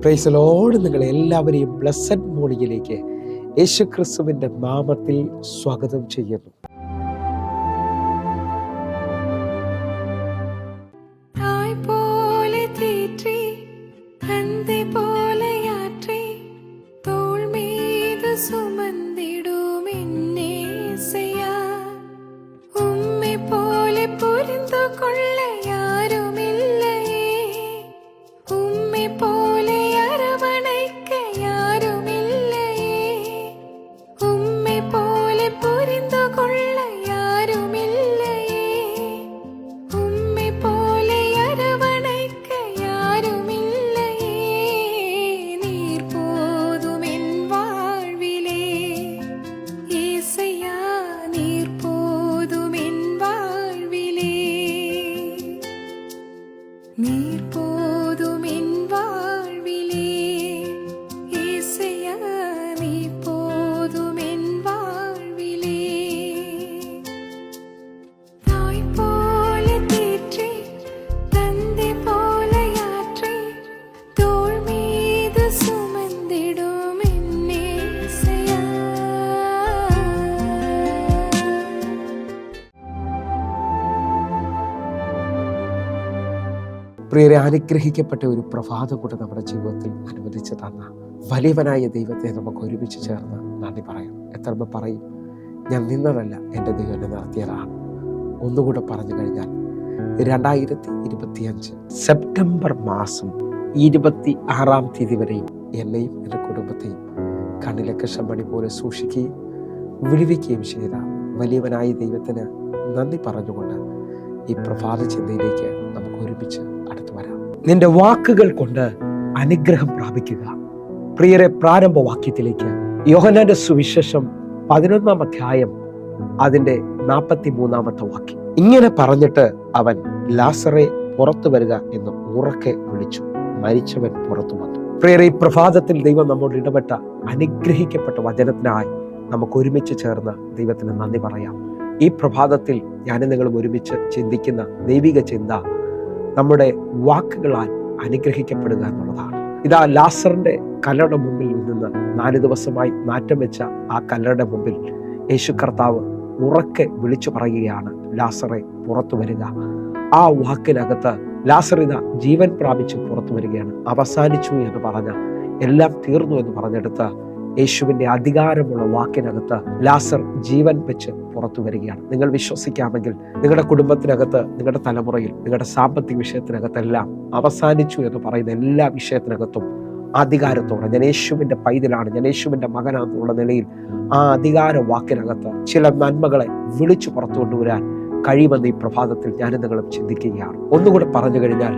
Praise the Lord. നിങ്ങളെ എല്ലാവരെയും blessed മോർണിംഗിലേക്ക് യേശുക്രിസ്തുവിൻ്റെ നാമത്തിൽ സ്വാഗതം ചെയ്യുന്നു. പ്രിയരെ, അനുഗ്രഹിക്കപ്പെട്ട ഒരു പ്രഭാതം കൂടെ നമ്മുടെ ജീവിതത്തിൽ അനുവദിച്ച് തന്ന വലിയവനായ ദൈവത്തെ നമുക്ക് ഒരുമിച്ച് ചേർന്ന് നന്ദി പറയാം. എത്ര പറയും, ഞാൻ നിന്നതല്ല, എൻ്റെ ദൈവം എന്നെ നടത്തിയതാണ്. ഒന്നുകൂടെ പറഞ്ഞു കഴിഞ്ഞാൽ 2025 സെപ്റ്റംബർ മാസം 26-ാം തീയതി വരെയും എന്നെയും എൻ്റെ കുടുംബത്തെയും കണ്ണിലെ കൃഷ്ണമണി പോലെ സൂക്ഷിക്കുകയും വിടുവിക്കുകയും ചെയ്ത വലിയവനായ ദൈവത്തിന് നന്ദി പറഞ്ഞുകൊണ്ട് ഈ പ്രഭാത ചിന്തയിലേക്ക് നമുക്ക് ഒരുമിച്ച് അടുത്തു വരാം. നിന്റെ വാക്കുകൾ കൊണ്ട് അനുഗ്രഹം പ്രാപിക്കുക. പ്രിയരെ, പ്രാരംഭ വാക്യത്തിലേക്ക് യോഹന്നാന്റെ സുവിശേഷം 11-ാം അധ്യായം അതിന്റെ 43-ാമത്തെ വാക്യം. ഇങ്ങനെ പറഞ്ഞിട്ട് അവൻ ലാസറെ പുറത്തു വരിക എന്ന് ഉറക്കെ വിളിച്ചു. മരിച്ചവൻ പുറത്തു വന്നു. പ്രിയരെ, ഈ പ്രഭാതത്തിൽ ദൈവം നമ്മോട് ഇടപെട്ട അനുഗ്രഹിക്കപ്പെട്ട വചനത്തിനായി നമുക്ക് ഒരുമിച്ച് ചേർന്ന് ദൈവത്തിന് നന്ദി പറയാം. ഈ പ്രഭാതത്തിൽ ഞാനും നിങ്ങളും ഒരുമിച്ച് ചിന്തിക്കുന്ന ദൈവിക ചിന്ത നമ്മുടെ വാക്കുകളാൽ അനുഗ്രഹിക്കപ്പെടുക എന്നുള്ളതാണ്. ഇതാ, ലാസറിന്റെ കല്ലറയുടെ മുമ്പിൽ നിന്ന് 4 ദിവസമായി നാറ്റം വെച്ച ആ കല്ലറയുടെ മുമ്പിൽ യേശു കർത്താവ് ഉറക്കെ വിളിച്ചു പറയുകയാണ്, ലാസറെ പുറത്തു വരിക. ആ വാക്കിനകത്ത് ലാസർ ഇതാ ജീവൻ പ്രാപിച്ച് പുറത്തു വരികയാണ്. അവസാനിച്ചു എന്ന് പറഞ്ഞ, എല്ലാം തീർന്നു എന്ന് പറഞ്ഞെടുത്ത് യേശുവിന്റെ അധികാരമുള്ള വാക്കിനകത്ത് ലാസർ ജീവൻ വെച്ച് പുറത്തു വരികയാണ്. നിങ്ങൾ വിശ്വസിക്കാമെങ്കിൽ നിങ്ങളുടെ കുടുംബത്തിനകത്ത്, നിങ്ങളുടെ തലമുറയിൽ, നിങ്ങളുടെ സാമ്പത്തിക വിഷയത്തിനകത്തെല്ലാം അവസാനിച്ചു എന്ന് പറയുന്ന എല്ലാ വിഷയത്തിനകത്തും അധികാരത്തോടെ ഞാൻ യേശുവിന്റെ പൈതലാണ്, ഞാൻ യേശുവിന്റെ മകനാണെന്നുള്ള നിലയിൽ ആ അധികാര വാക്കിനകത്ത് ചില നന്മകളെ വിളിച്ചു പുറത്തു കൊണ്ടുവരാൻ കഴിയുമെന്ന് ഈ പ്രഭാതത്തിൽ ഞാനും നിങ്ങളും ചിന്തിക്കുകയാണ്. ഒന്നുകൂടെ പറഞ്ഞു കഴിഞ്ഞാൽ,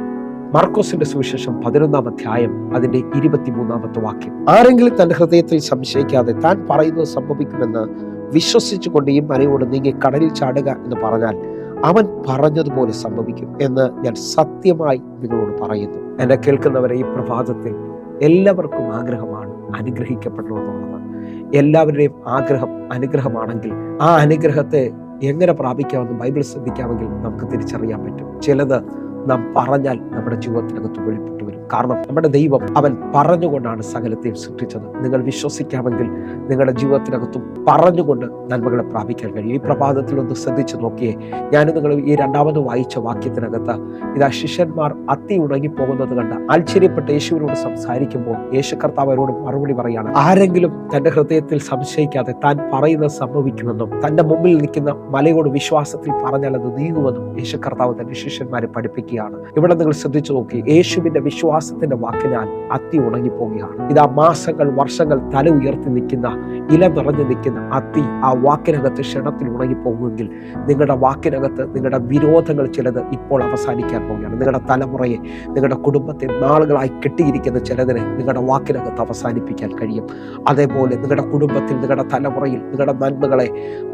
മർക്കോസിന്റെ സുവിശേഷം 11-ാം അധ്യായം അതിന്റെ 23-ാമത്തെ വാക്യം. ആരെങ്കിലും തന്റെ ഹൃദയത്തിൽ സംശയിക്കാതെ താൻ പറയുന്നത് സംഭവിക്കുമെന്ന് വിശ്വസിച്ചുകൊണ്ട് ഈ മനയോട് നീങ്ങി കടലിൽ ചാടുക എന്ന് പറഞ്ഞാൽ അവൻ പറഞ്ഞതുപോലെ സംഭവിക്കും എന്ന് ഞാൻ സത്യമായി നിങ്ങളോട് പറയുന്നു. എന്നെ കേൾക്കുന്നവരെ, ഈ പ്രഭാതത്തിൽ എല്ലാവർക്കും ആഗ്രഹമാണ് അനുഗ്രഹിക്കപ്പെടണമെന്നുള്ളത്. എല്ലാവരുടെയും ആഗ്രഹം അനുഗ്രഹമാണെങ്കിൽ ആ അനുഗ്രഹത്തെ എങ്ങനെ പ്രാപിക്കാമെന്ന് ബൈബിൾ ശ്രദ്ധിക്കാമെങ്കിൽ നമുക്ക് തിരിച്ചറിയാൻ പറ്റും. ചിലത് നാം പറഞ്ഞാൽ നമ്മുടെ ജീവിതത്തിനകത്ത് വെളിപ്പെട്ടു വരും. കാരണം നമ്മുടെ ദൈവം അവൻ പറഞ്ഞുകൊണ്ടാണ് സകലത്തെയും സൃഷ്ടിച്ചത്. നിങ്ങൾ വിശ്വസിക്കാമെങ്കിൽ നിങ്ങളുടെ ജീവിതത്തിനകത്തും പറഞ്ഞുകൊണ്ട് നന്മകളെ പ്രാപിക്കാൻ കഴിയും. ഈ പ്രഭാതത്തിൽ ഒന്ന് ശ്രദ്ധിച്ചു നോക്കിയേ. ഞാൻ നിങ്ങൾ ഈ 2ാമത് വായിച്ച വാക്യത്തിനകത്ത് ഇതാ ശിഷ്യന്മാർ അത്തി ഉണങ്ങിപ്പോകുന്നത് കണ്ട് ആശ്ചര്യപ്പെട്ട് യേശുവിനോട് സംസാരിക്കുമ്പോൾ യേശു കർത്താവ് അവരോട് മറുപടി പറയാണ്, ആരെങ്കിലും തന്റെ ഹൃദയത്തിൽ സംശയിക്കാതെ താൻ പറയുന്നത് സംഭവിക്കുമെന്നും തന്റെ മുമ്പിൽ നിൽക്കുന്ന മലയോട് വിശ്വാസത്തിൽ പറഞ്ഞാൽ അത് നീങ്ങുമെന്നും യേശു കർത്താവ് തന്റെ ശിഷ്യന്മാരെ പഠിപ്പിക്കുകയാണ്. ഇവിടെ നിങ്ങൾ ശ്രദ്ധിച്ചു നോക്കി, യേശുവിന്റെ വിശ്വാസത്തിന്റെ വാക്കിനാൽ അത്തി ഉണങ്ങിപ്പോവുകയാണ്. ഇതാ മാസങ്ങൾ വർഷങ്ങൾ തല ഉയർത്തി നിൽക്കുന്ന, ഇല നിറഞ്ഞു നിൽക്കുന്ന അത്തി ആ വാക്കിനകത്ത് ക്ഷണത്തിൽ ഉണങ്ങിപ്പോകുമെങ്കിൽ നിങ്ങളുടെ വാക്കിനകത്ത് നിങ്ങളുടെ വിരോധങ്ങൾ ചിലത് ഇപ്പോൾ അവസാനിക്കാൻ പോവുകയാണ്. നിങ്ങളുടെ തലമുറയെ, നിങ്ങളുടെ കുടുംബത്തെ നാളുകളായി കെട്ടിയിരിക്കുന്ന ചിലതിനെ നിങ്ങളുടെ വാക്കിനകത്ത് അവസാനിപ്പിക്കാൻ കഴിയും. അതേപോലെ നിങ്ങളുടെ കുടുംബത്തിൽ, നിങ്ങളുടെ തലമുറയിൽ നിങ്ങളുടെ നന്മകളെ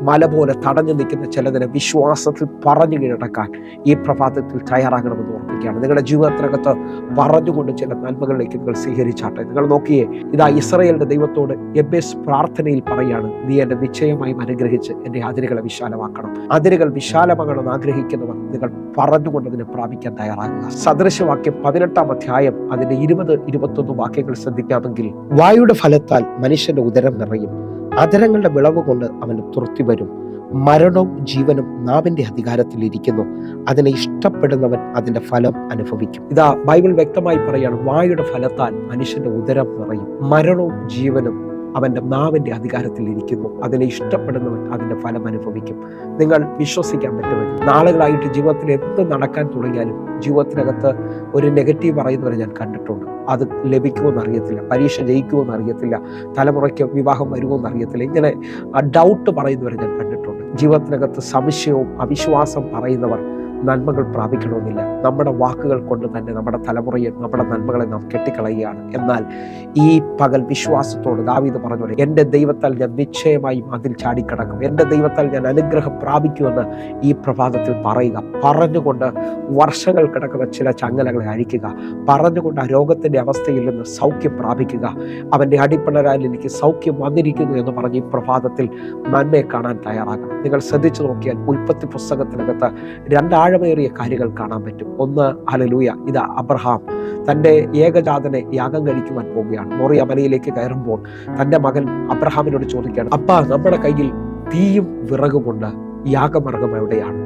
മല പോലെ തടഞ്ഞു നിൽക്കുന്ന ചിലതിനെ വിശ്വാസത്തിൽ പറഞ്ഞു കീഴടക്കാൻ ഈ പ്രഭാതത്തിൽ തയ്യാറാകണമെന്ന് ഓർപ്പിക്കുകയാണ്. നിങ്ങളുടെ ജീവിതത്തിനകത്ത് പറഞ്ഞു പറഞ്ഞുകൊണ്ട് ചില നന്മകളിലേക്ക് നിങ്ങൾ സ്വീകരിച്ചാട്ടെ. നിങ്ങൾ നോക്കിയേ, ഇതാ ഇസ്രായേലിന്റെ ദൈവത്തോട് യബ്ബേസ് പ്രാർത്ഥനയിൽ പറയാണ്, നീ എന്നെ നിശ്ചയമായും അനുഗ്രഹിച്ച് എൻ്റെ അതിരുകളെ വിശാലമാക്കണം. അതിരുകൾ വിശാലമാകണമെന്ന് ആഗ്രഹിക്കുന്നവർ നിങ്ങൾ പറഞ്ഞുകൊണ്ട് അതിനെ പ്രാപിക്കാൻ തയ്യാറാകുക. സദൃശവാക്യം 18-ാം അധ്യായം അതിന്റെ 20-21 വാക്യങ്ങൾ ശ്രദ്ധിക്കാമെങ്കിൽ, വായുടെ ഫലത്താൽ മനുഷ്യന്റെ ഉദരം നിറയും, അധരങ്ങളുടെ വിളവ് കൊണ്ട് അവന് തൃപ്തി വരും. മരണവും ജീവനും നാവിന്റെ അധികാരത്തിൽ ഇരിക്കുന്നു, അതിനെ ഇഷ്ടപ്പെടുന്നവൻ അതിന്റെ ഫലം അനുഭവിക്കും. ഇതാ ബൈബിൾ വ്യക്തമായി പറയാണ്, വായുടെ ഫലത്താൽ മനുഷ്യന്റെ ഉദരം നിറയും, മരണവും ജീവനും അവന്റെ നാവിന്റെ അധികാരത്തിൽ ഇരിക്കുന്നു, അതിനെ ഇഷ്ടപ്പെടുന്നവൻ അതിന്റെ ഫലം അനുഭവിക്കും. നിങ്ങൾ വിശ്വസിക്കാൻ പറ്റുമെങ്കിൽ, നാളുകളായിട്ട് ജീവിതത്തിൽ എന്ത് നടക്കാൻ തുടങ്ങിയാലും ജീവിതത്തിനകത്ത് ഒരു നെഗറ്റീവ് പറയുന്നവരെ ഞാൻ കണ്ടിട്ടുണ്ട്. അത് ലഭിക്കുമെന്ന് അറിയത്തില്ല, പരീക്ഷ ജയിക്കുമെന്ന് അറിയത്തില്ല, തലമുറയ്ക്ക് വിവാഹം വരുമോന്ന് അറിയത്തില്ല, ഇങ്ങനെ ഡൗട്ട് പറയുന്നവരെ ഞാൻ കണ്ടിട്ടുണ്ട്. ജീവിതത്തിനകത്ത് സംശയവും അവിശ്വാസം പറയുന്നവർ നന്മകൾ പ്രാപിക്കണമെന്നില്ല. നമ്മുടെ വാക്കുകൾ കൊണ്ട് തന്നെ നമ്മുടെ തലമുറയെ, നമ്മുടെ നന്മകളെ നാം കെട്ടിക്കളയുകയാണ്. എന്നാൽ ഈ പകൽ വിശ്വാസത്തോട് ദാവീദ് പറഞ്ഞോളെ, എൻ്റെ ദൈവത്താൽ ഞാൻ നിശ്ചയമായും അതിൽ ചാടിക്കടക്കും, എൻ്റെ ദൈവത്താൽ ഞാൻ അനുഗ്രഹം പ്രാപിക്കുമെന്ന് ഈ പ്രഭാതത്തിൽ പറയുക. പറഞ്ഞുകൊണ്ട് വർഷങ്ങൾ കിടക്കുന്ന ചില ചങ്ങലകളെ അഴിക്കുക. പറഞ്ഞുകൊണ്ട് ആ രോഗത്തിൻ്റെ അവസ്ഥയിൽ നിന്ന് സൗഖ്യം പ്രാപിക്കുക. അവൻ്റെ അടിപ്പിണരാൽ എനിക്ക് സൗഖ്യം വന്നിരിക്കുന്നു എന്ന് പറഞ്ഞ് ഈ പ്രഭാതത്തിൽ നന്മയെ കാണാൻ തയ്യാറാകണം. നിങ്ങൾ ശ്രദ്ധിച്ചു നോക്കിയാൽ ഉൽപ്പത്തി പുസ്തകത്തിനകത്ത് രണ്ടാഴമേറിയ കാര്യങ്ങൾ കാണാൻ പറ്റും. ഒന്ന്, ഹല്ലേലൂയ, ഇതാ അബ്രഹാം തൻ്റെ ഏകജാതനെ യാഗം കഴിക്കുവാൻ പോവുകയാണ്. മോറിയ മലയിലേക്ക് കയറുമ്പോൾ തൻ്റെ മകൻ അബ്രഹാമിനോട് ചോദിക്കുകയാണ്, അപ്പാ, നമ്മുടെ കയ്യിൽ തീയും വിറകുമുണ്ട്, യാഗമർഗം എവിടെയാണ്?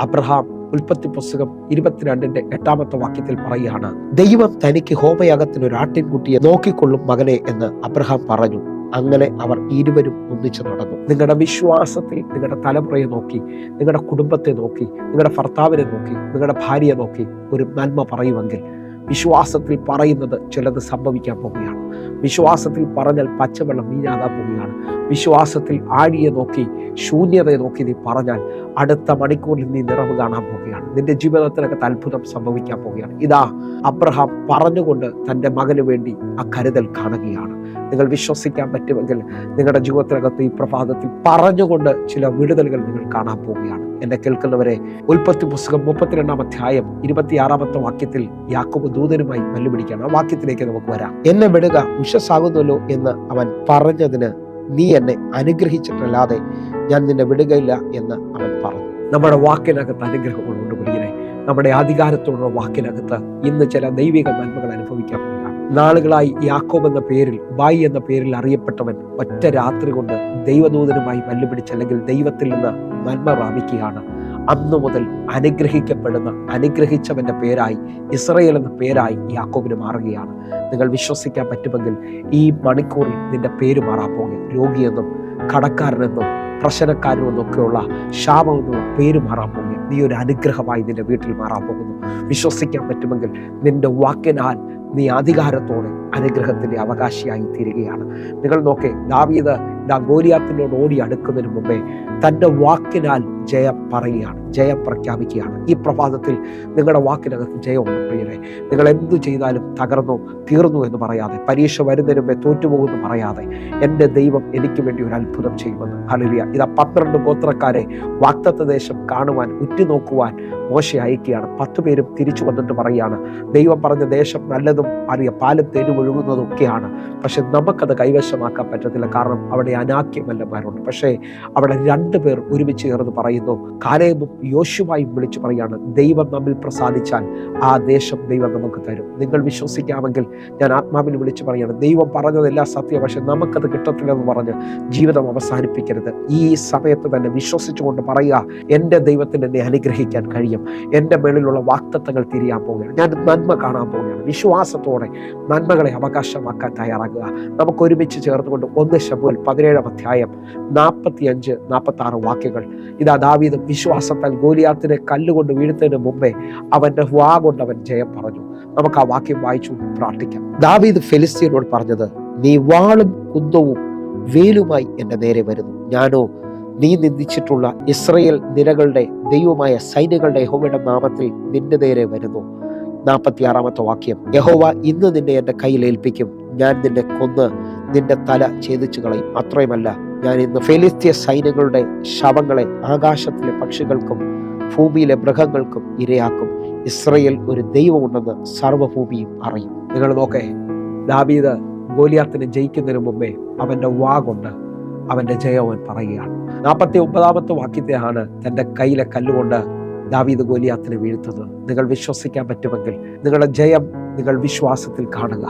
അബ്രഹാം ഉൽപ്പത്തി പുസ്തകം 22-8 വാക്യത്തിൽ പറയുകയാണ്, ദൈവം തനിക്ക് ഹോമയാഗത്തിന് ഒരു ആട്ടിൻകുട്ടിയെ നോക്കിക്കൊള്ളും മകനെ എന്ന് അബ്രഹാം പറഞ്ഞു. അങ്ങനെ അവർ ഇരുവരും ഒന്നിച്ചു നടന്നു. നിങ്ങളുടെ വിശ്വാസത്തിൽ നിങ്ങളുടെ തലമുറയെ നോക്കി, നിങ്ങളുടെ കുടുംബത്തെ നോക്കി, നിങ്ങളുടെ ഭർത്താവിനെ നോക്കി, നിങ്ങളുടെ ഭാര്യയെ നോക്കി ഒരു നന്മ പറയുമെങ്കിൽ, വിശ്വാസത്തിൽ പറയുന്നത് ചിലത് സംഭവിക്കാൻ പോവുകയാണ്. വിശ്വാസത്തിൽ പറഞ്ഞാൽ പച്ചവെള്ളം വീഞ്ഞാകാൻ പോവുകയാണ്. വിശ്വാസത്തിൽ ആഴിയെ നോക്കി, ശൂന്യതയെ നോക്കി നീ പറഞ്ഞാൽ അടുത്ത മണിക്കൂറിൽ നീ നിറവ് കാണാൻ പോവുകയാണ്. നിന്റെ ജീവിതത്തിനകത്ത് അത്ഭുതം സംഭവിക്കാൻ പോവുകയാണ്. ഇതാ അബ്രഹാം പറഞ്ഞുകൊണ്ട് തൻ്റെ മകന് വേണ്ടി ആ കരുതൽ കാണുകയാണ്. നിങ്ങൾ വിശ്വസിക്കാൻ പറ്റുമെങ്കിൽ നിങ്ങളുടെ ജീവിതത്തിനകത്ത് ഈ പ്രഭാതത്തിൽ പറഞ്ഞുകൊണ്ട് ചില വിടുതലുകൾ നിങ്ങൾ കാണാൻ പോവുകയാണ്. എന്നെ കേൾക്കുന്നവരെ, ഉൽപ്പത്തി പുസ്തകം 32-ാം അധ്യായം 26-ാമത്തെ വാക്യത്തിൽ യാക്കോബ് ദൂതനുമായി വെല്ലുവിളിക്കുകയാണ്. ആ വാക്യത്തിലേക്ക് നമുക്ക് വരാം. എന്നെ വിടുക, ഉഷസ്സാകുന്നല്ലോ എന്ന് അവൻ പറഞ്ഞതിന് നീ എന്നെ അനുഗ്രഹിച്ചിട്ടല്ലാതെ ഞാൻ നിന്നെ വിടുകയില്ല എന്ന് അവൻ പറഞ്ഞു. നമ്മുടെ വാക്കിനകത്ത് അനുഗ്രഹങ്ങളുണ്ട് പ്രിയരെ. നമ്മുടെ അധികാരത്തോടുള്ള വാക്കിനകത്ത് ഇന്ന് ചില ദൈവിക നന്മകൾ അനുഭവിക്കാൻ പോവുകയാണ്. നാളുകളായി യാക്കോബ് എന്ന പേരിൽ, ബായി എന്ന പേരിൽ അറിയപ്പെട്ടവൻ ഒറ്റ രാത്രി കൊണ്ട് ദൈവദൂതനുമായി വെല്ലുപിടിച്ച്, അല്ലെങ്കിൽ ദൈവത്തിൽ നിന്ന് നന്മ പ്രാപിക്കുകയാണ്. അന്നു മുതൽ അനുഗ്രഹിക്കപ്പെടുന്ന, അനുഗ്രഹിച്ചവന്റെ പേരായി, ഇസ്രായേൽ എന്ന പേരായി യാക്കോബിന് മാറുകയാണ്. നിങ്ങൾ വിശ്വസിക്കാൻ പറ്റുമെങ്കിൽ ഈ മണിക്കൂറിൽ നിന്റെ പേര് മാറാൻ പോകുക. രോഗിയെന്നും കടക്കാരനെന്നും പ്രശ്നക്കാരനെന്നൊക്കെയുള്ള ശാപമെന്നുള്ള പേര് മാറാൻ പോകുക. നീ ഒരു അനുഗ്രഹമായി നിന്റെ വീട്ടിൽ മാറാൻ പോകുന്നു. വിശ്വസിക്കാൻ പറ്റുമെങ്കിൽ നിന്റെ വാക്കിനാൽ നീ അധികാരത്തോടെ അനുഗ്രഹത്തിന്റെ അവകാശിയായി തീരുകയാണ്. നിങ്ങൾ നോക്കേ, ദാവീദ് ഗോലിയാത്തിനോട് ഓടി അടുക്കുന്നതിന് മുമ്പേ തൻ്റെ വാക്കിനാൽ ജയം പറയുകയാണ്, ജയം പ്രഖ്യാപിക്കുകയാണ്. ഈ പ്രഭാതത്തിൽ നിങ്ങളുടെ വാക്കിനകത്ത് ജയമുണ്ട് പ്രിയരെ. നിങ്ങൾ എന്തു ചെയ്താലും തകർന്നു തീർന്നു എന്ന് പറയാതെ, പരീക്ഷ വരുന്നതിന് മുമ്പേ തോറ്റുപോകുമെന്ന് പറയാതെ, എൻ്റെ ദൈവം എനിക്ക് വേണ്ടി ഒരു അത്ഭുതം ചെയ്യുമെന്ന്. ഹല്ലേലൂയ. ഇതാ 12 ഗോത്രക്കാരെ വാഗ്ദത്ത ദേശം കാണുവാൻ, ഉറ്റുനോക്കുവാൻ മോശെ അയക്കുകയാണ്. 10 പേരും തിരിച്ചു വന്നിട്ട് പറയുകയാണ്, ദൈവം പറഞ്ഞ ദേശം നല്ലതും അറിയാം, പാലും തേനും ഒഴുകുന്നതും ഒക്കെയാണ്, പക്ഷെ നമുക്കത് കൈവശമാക്കാൻ പറ്റത്തില്ല, കാരണം അവിടെ അനാക്യമല്ലന്മാരുണ്ട്. പക്ഷേ അവിടെ 2 പേർ ഒരുമിച്ച് ചേർന്ന് പറയുന്നു, കാലേബും യോശുവയും വിളിച്ചു പറയാണ്, ദൈവം നമ്മിൽ പ്രസാദിച്ചാൽ ആ ദേശം ദൈവം നമുക്ക് തരും. നിങ്ങൾ വിശ്വസിക്കാമെങ്കിൽ ഞാൻ ആത്മാവിൽ വിളിച്ചു പറയാണ്, ദൈവം പറഞ്ഞതെല്ലാം സത്യം, പക്ഷെ നമുക്കത് കിട്ടത്തില്ലെന്ന് പറഞ്ഞ് ജീവിതം അവസാനിപ്പിക്കരുത്. ഈ സമയത്ത് തന്നെ വിശ്വസിച്ചുകൊണ്ട് പറയുക, എൻ്റെ ദൈവത്തിന് എന്നെ അനുഗ്രഹിക്കാൻ കഴിയും, എൻ്റെ മേളിലുള്ള വാഗ്ദത്തങ്ങൾ തിരിയാൻ പോവുകയാണ്, ഞാൻ നന്മ കാണാൻ പോവുകയാണ്. വിശ്വാസത്തോടെ നന്മകളെ അവകാശമാക്കാൻ തയ്യാറാകുക. നമുക്ക് ഒരുമിച്ച് ചേർന്നുകൊണ്ട് 1 ശമൂവേൽ 17-ാം അധ്യായം 45-46 വാക്യങ്ങൾ. ഇതാ ദാവീദ് വിശ്വാസത്താൽ ഗോലിയാത്തിനെ കല്ലുകൊണ്ട് വീഴ്ത്തുന്നതിന് മുമ്പേ അവന്റെ വാ കൊണ്ട് അവൻ ജയം പറഞ്ഞു. നമുക്ക് ആ വാക്യം വായിച്ചു പ്രാർത്ഥിക്കാം. ദാവീദ് ഫെലിസ്ത്യനോട് പറഞ്ഞത്, നീ വാളും കുന്തവും വേലുമായി എൻ്റെ നേരെ വരുന്നു, ഞാനോ നീ നിന്ദിച്ചിട്ടുള്ള ഇസ്രായേൽ നിരകളുടെ ദൈവമായ സൈന്യങ്ങളുടെ യഹോവയുടെ നാമത്തിൽ നിന്റെ നേരെ വരുന്നു. 46-ാമത്തെ വാക്യം, യഹോവ ഇന്ന് നിന്നെ എൻ്റെ കയ്യിൽ ഏൽപ്പിക്കും, ഞാൻ നിന്നെ കൊന്ന് നിന്റെ തല ഛേദിച്ചു കളയും. അത്രയുമല്ല, ഞാൻ ഇന്ന് ഫെലിസ്ത്യ സൈന്യങ്ങളുടെ ശവങ്ങളെ ആകാശത്തിലെ പക്ഷികൾക്കും ഭൂമിയിലെ മൃഗങ്ങൾക്കും ഇരയാക്കും. ഇസ്രയേൽ ഒരു ദൈവമുണ്ടെന്ന് സർവ്വഭൂമിയും അറിയും. നിങ്ങൾ നോക്കേ, ദാവീദ് ഗോലിയാത്തിനെ ജയിക്കുന്നതിന് മുമ്പേ അവൻ്റെ വാ കൊണ്ട് അവൻ്റെ ജയം അവൻ പറയുകയാണ്. 49 വാക്യത്തെയാണ് തൻ്റെ കയ്യിലെ കല്ലുകൊണ്ട് ദാവീദ് ഗോലിയാത്തിനെ വീഴ്ത്തുന്നത്. നിങ്ങൾ വിശ്വസിക്കാൻ പറ്റുമെങ്കിൽ നിങ്ങളുടെ ജയം നിങ്ങൾ വിശ്വാസത്തിൽ കാണുക,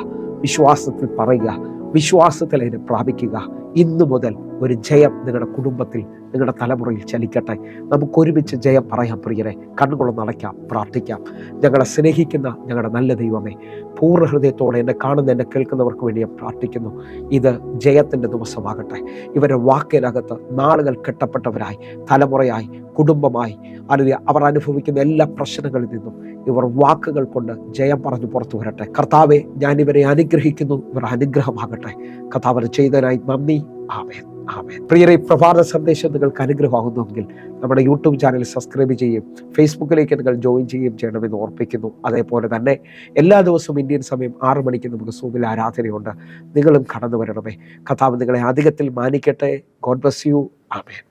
വിശ്വാസത്തിൽ പറയുക, വിശ്വാസത്തിൽ അതിനെ പ്രാപിക്കുക. ഇന്നു മുതൽ ഒരു ജയം നിങ്ങളുടെ കുടുംബത്തിൽ, നിങ്ങളുടെ തലമുറയിൽ ചലിക്കട്ടെ. നമുക്കൊരുമിച്ച് ജയം പറയാം പ്രിയരെ. കണ്ണുകളൊന്ന് അടയ്ക്കാം, പ്രാർത്ഥിക്കാം. ഞങ്ങളെ സ്നേഹിക്കുന്ന ഞങ്ങളുടെ നല്ല ദൈവമേ, പൂർണ്ണ ഹൃദയത്തോടെ എന്നെ കാണുന്ന, എന്നെ കേൾക്കുന്നവർക്ക് വേണ്ടി ഞാൻ പ്രാർത്ഥിക്കുന്നു. ഇത് ജയത്തിൻ്റെ ദിവസമാകട്ടെ. ഇവരുടെ വാക്കിനകത്ത് നാളുകൾ കെട്ടപ്പെട്ടവരായി, തലമുറയായി, കുടുംബമായി, അല്ലെങ്കിൽ അവർ അനുഭവിക്കുന്ന എല്ലാ പ്രശ്നങ്ങളിൽ നിന്നും ഇവർ വാക്കുകൾ കൊണ്ട് ജയം പറഞ്ഞു പുറത്തു വരട്ടെ. കർത്താവെ, ഞാൻ ഇവരെ അനുഗ്രഹിക്കുന്നു, ഇവർ അനുഗ്രഹമാകട്ടെ. കർത്താവ് ചെയ്തതിനായി നന്ദി. ആമേൻ, ആമേൻ. പ്രിയരെ, പ്രഭാത സന്ദേശം നിങ്ങൾക്ക് അനുഗ്രഹമാകുന്നുവെങ്കിൽ നമ്മുടെ യൂട്യൂബ് ചാനൽ സബ്സ്ക്രൈബ് ചെയ്യുകയും ഫേസ്ബുക്കിലേക്ക് നിങ്ങൾ ജോയിൻ ചെയ്യുകയും ചെയ്യണമെന്ന് ഓർപ്പിക്കുന്നു. അതേപോലെ തന്നെ എല്ലാ ദിവസവും ഇന്ത്യൻ സമയം 6 മണിക്ക് നമുക്ക് സൂമിൽ ആരാധനയുണ്ട്. നിങ്ങളും കടന്നു വരണമേ. കർത്താവ് നിങ്ങളെ അധികത്തിൽ മാനിക്കട്ടെ. God bless you. ആമേൻ.